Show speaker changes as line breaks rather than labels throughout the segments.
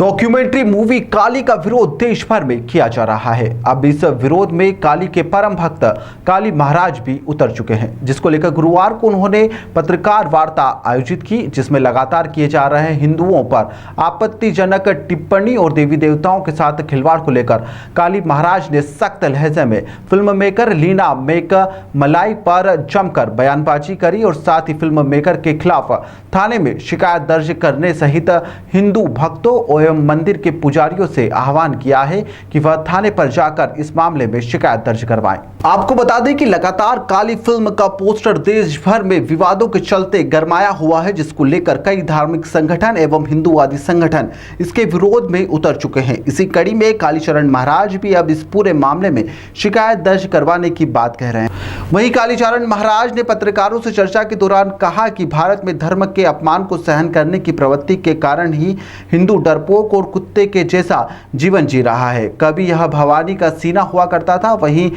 Documentary movie काली का विरोध देश भर में किया जा रहा है। अब इस विरोध में काली के परम भक्त काली महाराज भी उतर चुके हैं, जिसको लेकर गुरुवार को उन्होंने पत्रकार वार्ता आयोजित की, जिसमें लगातार किए जा रहे हिंदुओं पर आपत्तिजनक टिप्पणी और देवी देवताओं के साथ खिलवाड़ को लेकर काली महाराज ने सख्त लहजे में फिल्म मेकर लीना मेघमलाई पर जमकर बयानबाजी करी और साथ ही फिल्म मेकर के खिलाफ थाने में शिकायत दर्ज करने सहित हिंदू भक्तों एवं मंदिर के पुजारियों से आह्वान किया है कि वह थाने पर जाकर इस मामले में शिकायत दर्ज करवाएं। आपको बता दें कि लगातार काली फिल्म का पोस्टर देश भर में विवादों के चलते गरमाया हुआ है, जिसको लेकर कई धार्मिक संगठन एवं हिंदूवादी संगठन इसके विरोध में उतर चुके हैं। इसी कड़ी में कालीचरण महाराज भी अब इस पूरे मामले में शिकायत दर्ज करवाने की बात कह रहे हैं। वहीं कालीचरण महाराज ने पत्रकारों से चर्चा के दौरान कहा कि भारत में धर्म के अपमान को सहन करने की प्रवृत्ति के कारण ही हिंदू डरपोक और कुत्ते के जैसा जीवन जी रहा है। कभी यह भवानी का सीना हुआ करता था, वहीं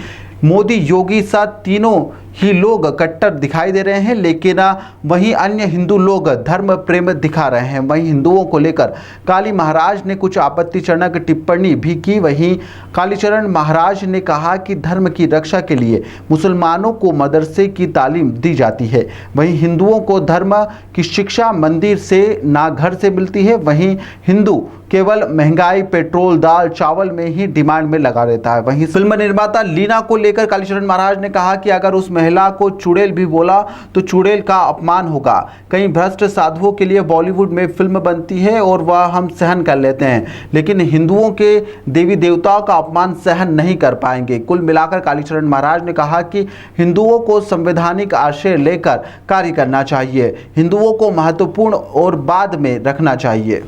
मोदी योगी साथ तीनों ही लोग कट्टर दिखाई दे रहे हैं, लेकिन वहीं अन्य हिंदू लोग धर्म प्रेम दिखा रहे हैं। वहीं हिंदुओं को लेकर काली महाराज ने कुछ आपत्तिजनक टिप्पणी भी की। वहीं कालीचरण महाराज ने कहा कि धर्म की रक्षा के लिए मुसलमानों को मदरसे की तालीम दी जाती है, वहीं हिंदुओं को धर्म की शिक्षा मंदिर से ना घर से मिलती है। वहीं हिंदू केवल महंगाई, पेट्रोल, दाल, चावल में ही डिमांड में लगा रहता है। वहीं फिल्म निर्माता लीना को लेकर कालीचरण महाराज ने कहा कि अगर उस महिला को चुड़ैल भी बोला तो चुड़ैल का अपमान होगा। कई भ्रष्ट साधुओं के लिए बॉलीवुड में फिल्म बनती है और वह हम सहन कर लेते हैं, लेकिन हिंदुओं के देवी देवताओं का अपमान सहन नहीं कर पाएंगे। कुल मिलाकर कालीचरण महाराज ने कहा कि हिंदुओं को संवैधानिक आशय लेकर कार्य करना चाहिए, हिंदुओं को महत्वपूर्ण और बाद में रखना चाहिए।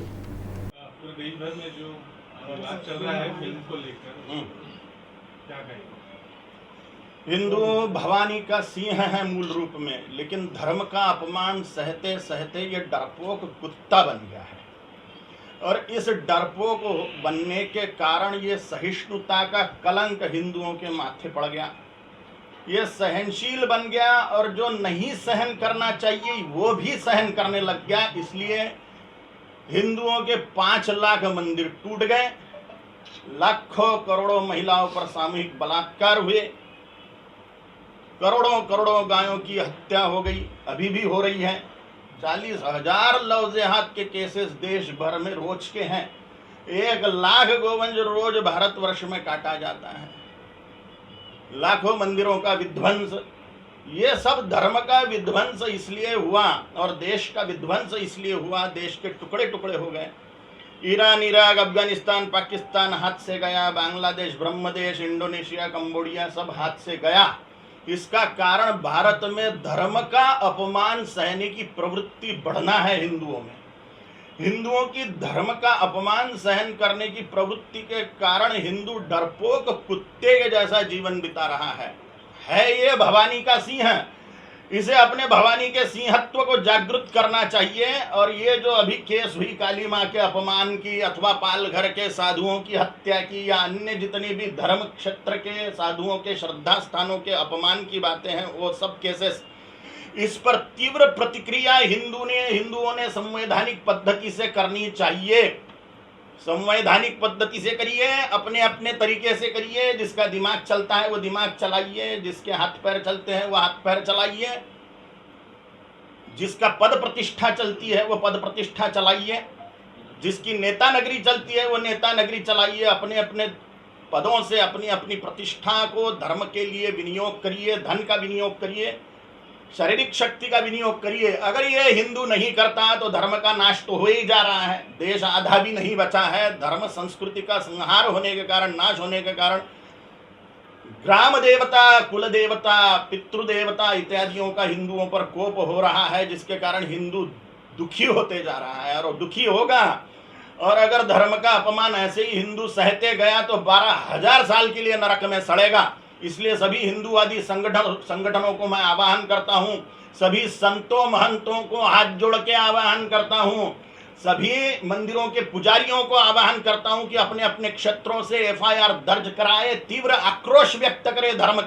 देश भर में जो विवाद चल रहा है फिल्म को लेकर, क्या कहेंगे?
हिंदू भवानी का सिंह है मूल रूप में, लेकिन धर्म का अपमान सहते सहते ये डरपोक कुत्ता बन गया है। और इस डरपोक बनने के कारण ये सहिष्णुता का कलंक हिंदुओं के माथे पड़ गया। ये सहनशील बन गया और जो नहीं सहन करना चाहिए वो भी सहन करने लग गया। इसलिए हिंदुओं के 5 लाख मंदिर टूट गए, लाखों करोड़ों महिलाओं पर सामूहिक बलात्कार हुए, करोड़ों करोड़ों गायों की हत्या हो गई, अभी भी हो रही है। 40,000 लव जिहाद के केसेस देश भर में रोज के हैं। 1 लाख गोवंश रोज भारतवर्ष में काटा जाता है। लाखों मंदिरों का विध्वंस, ये सब धर्म का विध्वंस इसलिए हुआ और देश का विध्वंस इसलिए हुआ, देश के टुकड़े टुकड़े हो गए। ईरान, इराक, अफगानिस्तान, पाकिस्तान हाथ से गया, बांग्लादेश, ब्रह्मदेश, इंडोनेशिया, कंबोडिया सब हाथ से गया। इसका कारण भारत में धर्म का अपमान सहने की प्रवृत्ति बढ़ना है। हिंदुओं में हिंदुओं की धर्म का अपमान सहन करने की प्रवृत्ति के कारण हिंदू डरपोक कुत्ते के जैसा जीवन बिता रहा है। ये भवानी का सिंह, इसे अपने भवानी के सिंहत्व को जागृत करना चाहिए। और ये जो अभी केस हुई काली माँ के अपमान की अथवा पाल घर के साधुओं की हत्या की या अन्य जितनी भी धर्म क्षेत्र के साधुओं के श्रद्धा स्थानों के अपमान की बातें हैं, वो सब केसेस, इस पर तीव्र प्रतिक्रिया हिंदुओं ने संवैधानिक पद्धति से करनी चाहिए। संवैधानिक पद्धति से करिए, अपने अपने तरीके से करिए। जिसका दिमाग चलता है वो दिमाग चलाइए, जिसके हाथ पैर चलते हैं वो हाथ पैर चलाइए, जिसका पद प्रतिष्ठा चलती है वो पद प्रतिष्ठा चलाइए, जिसकी नेता नगरी चलती है वो नेता नगरी चलाइए। अपने अपने पदों से अपनी अपनी प्रतिष्ठा को धर्म के लिए विनियोग करिए, धन का विनियोग करिए, शारीरिक शक्ति का विनियोग करिए। अगर ये हिंदू नहीं करता तो धर्म का नाश तो हो ही जा रहा है। देश आधा भी नहीं बचा है। धर्म संस्कृति का संहार होने के कारण, नाश होने के कारण ग्राम देवता, कुल देवता, पितृदेवता इत्यादियों का हिंदुओं पर कोप हो रहा है, जिसके कारण हिंदू दुखी होते जा रहा है और दुखी होगा। और अगर धर्म का अपमान ऐसे ही हिंदू सहते गया तो 12,000 साल के लिए नरक में सड़ेगा। इसलिए सभी हिंदूवादी संगठनों को मैं आह्वान करता हूं, सभी संतों महंतों को हाथ जोड़ के आह्वान करता हूं, सभी मंदिरों के पुजारियों को आह्वान करता हूं कि अपने अपने क्षेत्रों से FIR दर्ज कराए, तीव्र आक्रोश व्यक्त करे धर्म के